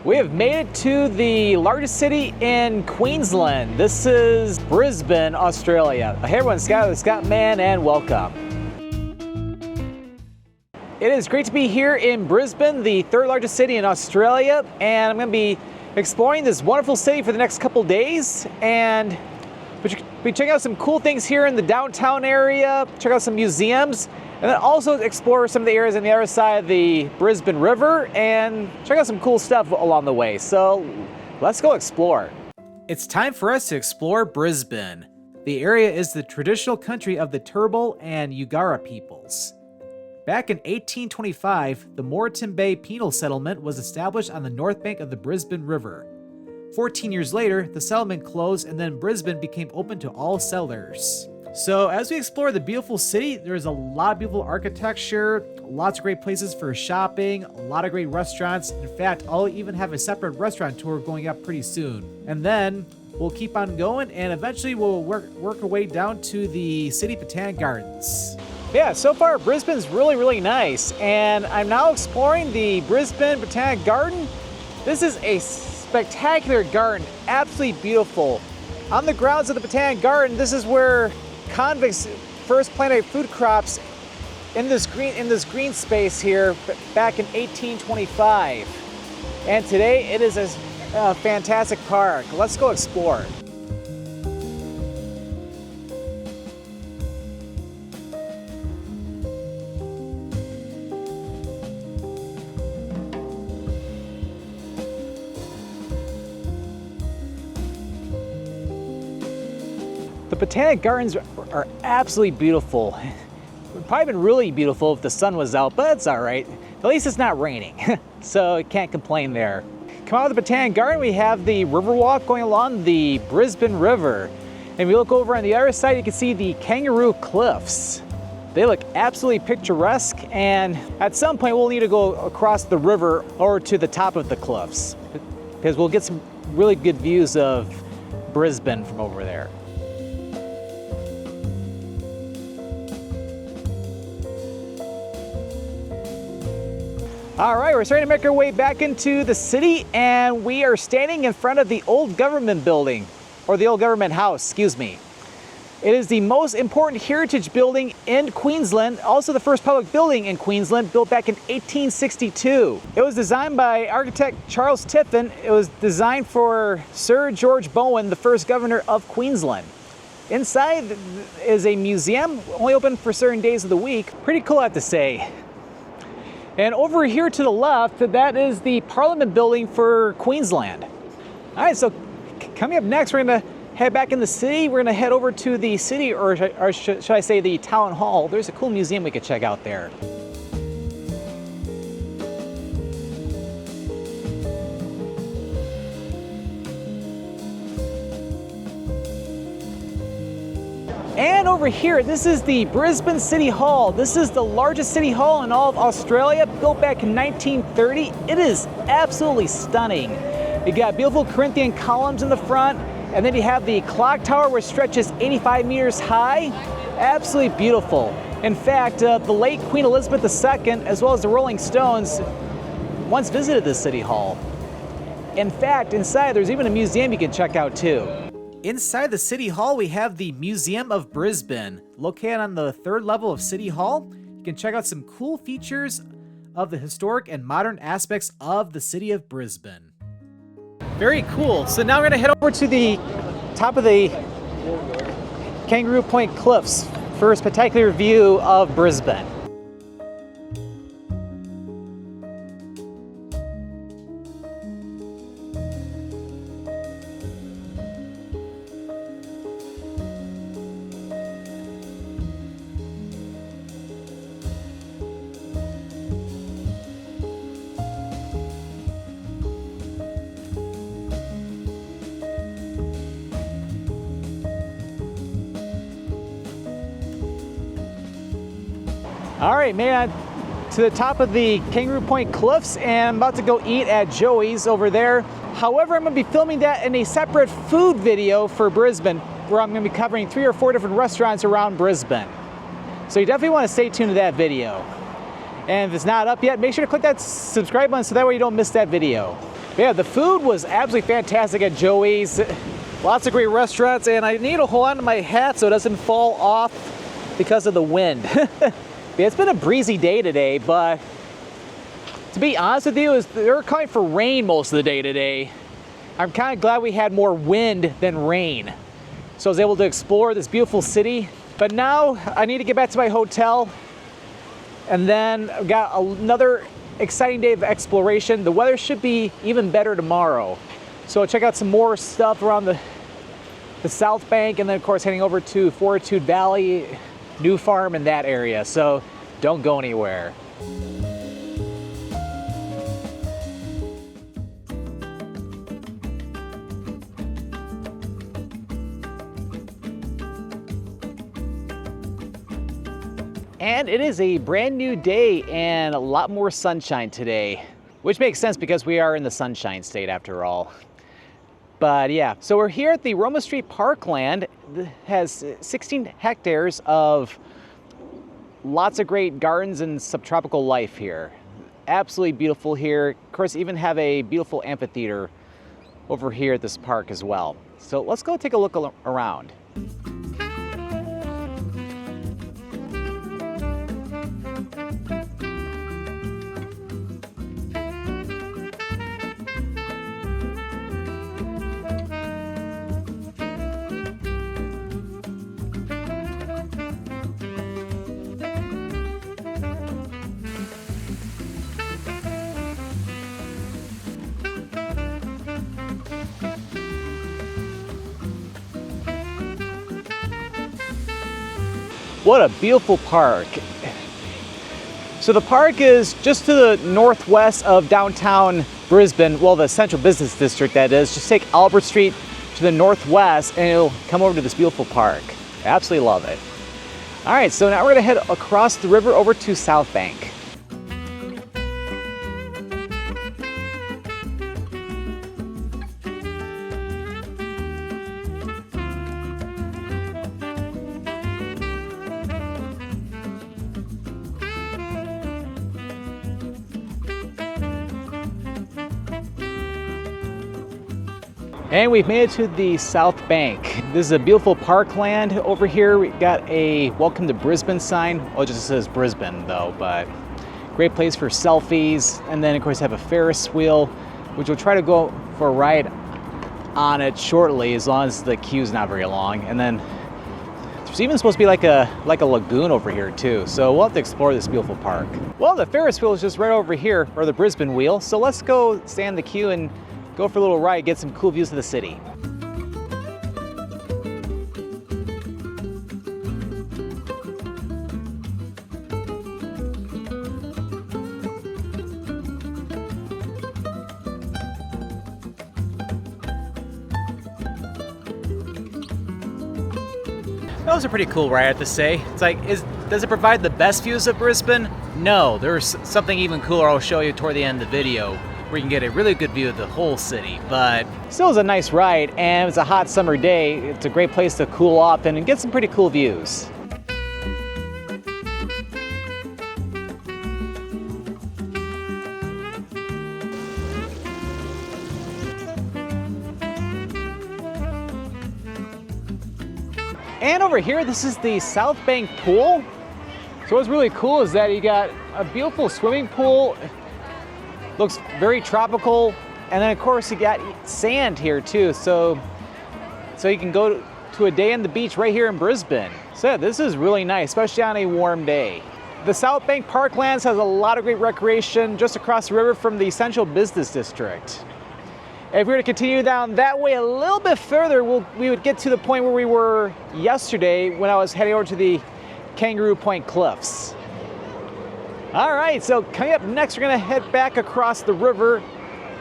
We have made it to the largest city in Queensland. This is Brisbane, Australia. Hey everyone, Scott Man, and welcome. It is great to be here in Brisbane, the third largest city in Australia, and I'm going to be exploring this wonderful city for the next couple days, and we'll be checking out some cool things here in the downtown area, check out some museums, and then also explore some of the areas on the other side of the Brisbane River and check out some cool stuff along the way. So let's go explore. It's time for us to explore Brisbane. The area is the traditional country of the Turrbal and Yugara peoples. Back in 1825, the Moreton Bay Penal Settlement was established on the north bank of the Brisbane River. 14 years later, the settlement closed and then Brisbane became open to all settlers. So as we explore the beautiful city, there's a lot of beautiful architecture, lots of great places for shopping, a lot of great restaurants. In fact, I'll even have a separate restaurant tour going up pretty soon. And then we'll keep on going and eventually we'll work our way down to the City Botanic Gardens. Yeah, so far Brisbane's really nice, and I'm now exploring the Brisbane Botanic Garden. This is a spectacular garden, absolutely beautiful. On the grounds of the Botanic Garden, this is where convicts first planted food crops in this green space here back in 1825. And today it is a fantastic park. Let's go explore. The Botanic Gardens are absolutely beautiful. It would probably been really beautiful if the sun was out, but it's all right. At least it's not raining, so I can't complain there. Come out of the Botanic Garden, we have the Riverwalk going along the Brisbane River. And if you look over on the other side, you can see the Kangaroo Cliffs. They look absolutely picturesque, and at some point we'll need to go across the river or to the top of the cliffs, because we'll get some really good views of Brisbane from over there. All right, we're starting to make our way back into the city, and we are standing in front of the old government building, or the old government house, excuse me. It is the most important heritage building in Queensland, also the first public building in Queensland, built back in 1862. It was designed by architect Charles Tiffin. It was designed for Sir George Bowen, the first governor of Queensland. Inside is a museum, only open for certain days of the week. Pretty cool, I have to say. And over here to the left, that is the Parliament building for Queensland. All right, so coming up next, we're gonna head back in the city. We're gonna head over to the city, or should I say the town hall. There's a cool museum we could check out there. And over here, this is the Brisbane City Hall. This is the largest city hall in all of Australia, built back in 1930. It is absolutely stunning. You got beautiful Corinthian columns in the front, and then you have the clock tower, which stretches 85 meters high. Absolutely beautiful. In fact, the late Queen Elizabeth II, as well as the Rolling Stones, once visited this city hall. In fact, inside there's even a museum you can check out too. Inside the City Hall, we have the Museum of Brisbane. Located on the third level of City Hall, you can check out some cool features of the historic and modern aspects of the city of Brisbane. Very cool. So now we're gonna head over to the top of the Kangaroo Point Cliffs for a spectacular view of Brisbane. All right, man, to the top of the Kangaroo Point Cliffs, and I'm about to go eat at Joey's over there. However, I'm gonna be filming that in a separate food video for Brisbane, where I'm gonna be covering 3 or 4 different restaurants around Brisbane. So you definitely wanna stay tuned to that video. And if it's not up yet, make sure to click that subscribe button so that way you don't miss that video. But yeah, the food was absolutely fantastic at Joey's. Lots of great restaurants, and I need to hold on to my hat so it doesn't fall off because of the wind. Yeah, it's been a breezy day today, but to be honest with you, they were calling for rain most of the day today. I'm kind of glad we had more wind than rain. So I was able to explore this beautiful city. But now I need to get back to my hotel. And then I've got another exciting day of exploration. The weather should be even better tomorrow. So I'll check out some more stuff around the Southbank, and then of course heading over to Fortitude Valley, New Farm, in that area. So don't go anywhere. And it is a brand new day and a lot more sunshine today, which makes sense because we are in the Sunshine State after all. But yeah, so we're here at the Roma Street Parkland. It has 16 hectares of lots of great gardens and subtropical life here. Absolutely beautiful here. Of course, even have a beautiful amphitheater over here at this park as well. So let's go take a look around. What a beautiful park. So the park is just to the northwest of downtown Brisbane, well, the central business district that is. Just take Albert Street to the northwest and it'll come over to this beautiful park. I absolutely love it. All right, so now we're gonna head across the river over to Southbank. And we've made it to the South Bank. This is a beautiful parkland. Over here we got a welcome to Brisbane sign. Well, it just says Brisbane though, but great place for selfies. And then of course have a Ferris wheel, which we'll try to go for a ride on it shortly as long as the queue's not very long. And then there's even supposed to be like a lagoon over here too. So we'll have to explore this beautiful park. Well, the Ferris wheel is just right over here, or the Brisbane wheel. So let's go stand in the queue and go for a little ride, get some cool views of the city. That was a pretty cool ride, I have to say. It's like, does it provide the best views of Brisbane? No, there's something even cooler I'll show you toward the end of the video, where you can get a really good view of the whole city. But still is a nice ride, and it's a hot summer day. It's a great place to cool off and get some pretty cool views. And over here, this is the Southbank pool. So what's really cool is that you got a beautiful swimming pool. Looks very tropical, and then of course you got sand here too, so you can go to a day on the beach right here in Brisbane. So yeah, this is really nice, especially on a warm day. The Southbank Parklands has a lot of great recreation just across the river from the central business district. If we were to continue down that way a little bit further, we would get to the point where we were yesterday when I was heading over to the Kangaroo Point Cliffs. All right, so coming up next, we're gonna head back across the river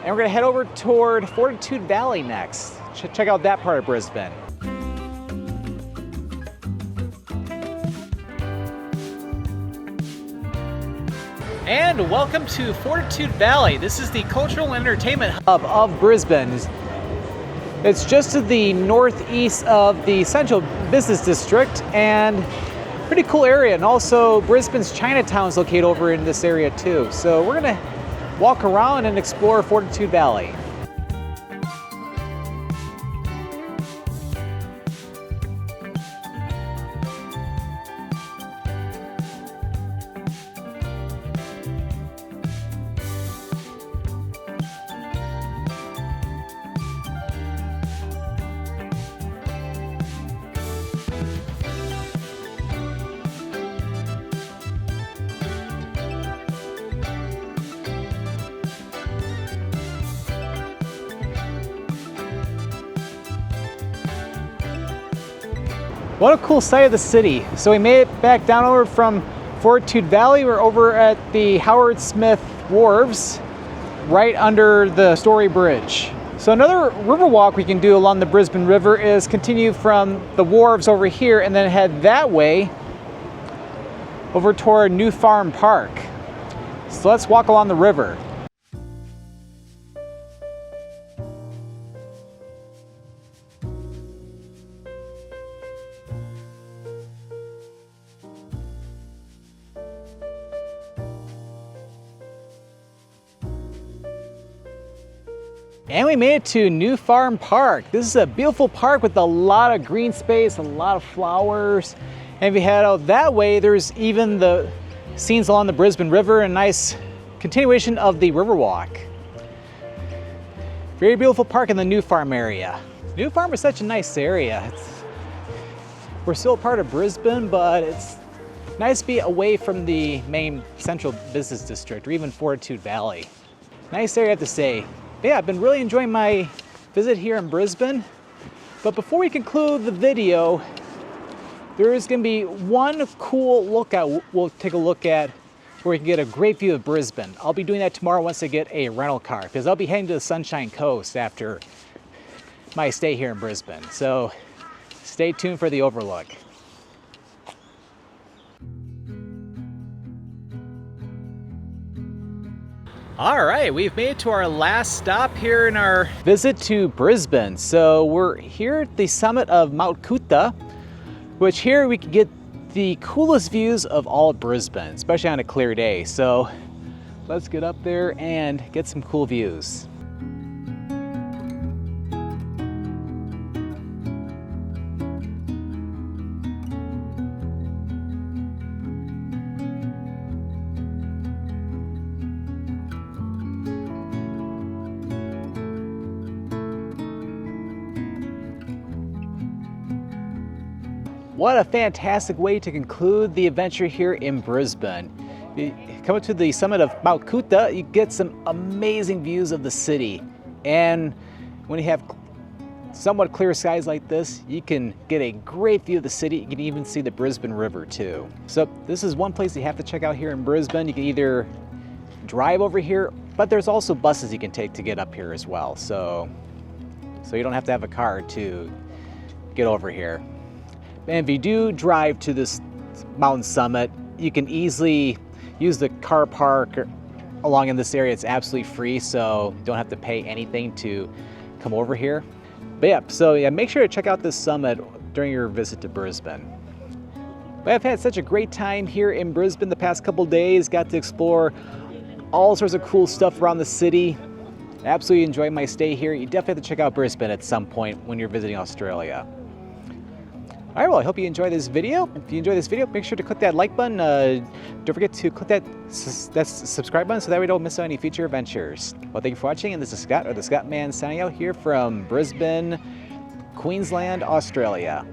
and we're gonna head over toward Fortitude Valley next. Check out that part of Brisbane. And welcome to Fortitude Valley. This is the cultural and entertainment hub of Brisbane. It's just to the northeast of the central business district, and pretty cool area. And also Brisbane's Chinatown is located over in this area too. So we're gonna walk around and explore Fortitude Valley. What a cool sight of the city. So we made it back down over from Fortitude Valley. We're over at the Howard Smith Wharves, right under the Story Bridge. So another river walk we can do along the Brisbane River is continue from the wharves over here and then head that way over toward New Farm Park. So let's walk along the river. And we made it to New Farm Park. This is a beautiful park with a lot of green space, a lot of flowers. And if you head out that way, there's even the scenes along the Brisbane River and a nice continuation of the Riverwalk. Very beautiful park in the New Farm area. New Farm is such a nice area. We're still a part of Brisbane, but it's nice to be away from the main central business district or even Fortitude Valley. Nice area, I have to say. But yeah, I've been really enjoying my visit here in Brisbane. But before we conclude the video, there is going to be one cool lookout we'll take a look at where we can get a great view of Brisbane. I'll be doing that tomorrow once I get a rental car, because I'll be heading to the Sunshine Coast after my stay here in Brisbane. So stay tuned for the overlook. All right, we've made it to our last stop here in our visit to Brisbane. So we're here at the summit of Mount Coot-tha, which here we can get the coolest views of all of Brisbane, especially on a clear day. So let's get up there and get some cool views. What a fantastic way to conclude the adventure here in Brisbane. You come up to the summit of Mount Coot-tha, you get some amazing views of the city. And when you have somewhat clear skies like this, you can get a great view of the city. You can even see the Brisbane River too. So this is one place you have to check out here in Brisbane. You can either drive over here, but there's also buses you can take to get up here as well. So you don't have to have a car to get over here. And if you do drive to this mountain summit, you can easily use the car park along in this area. It's absolutely free, so you don't have to pay anything to come over here. But yeah, so yeah, make sure to check out this summit during your visit to Brisbane. But I've had such a great time here in Brisbane the past couple days. Got to explore all sorts of cool stuff around the city. Absolutely enjoyed my stay here. You definitely have to check out Brisbane at some point when you're visiting Australia. All right, well, I hope you enjoyed this video. If you enjoyed this video, make sure to click that like button. Don't forget to click that subscribe button so that we don't miss out any future adventures. Well, thank you for watching, and this is Scott, or the Scott Man, signing out here from Brisbane, Queensland, Australia.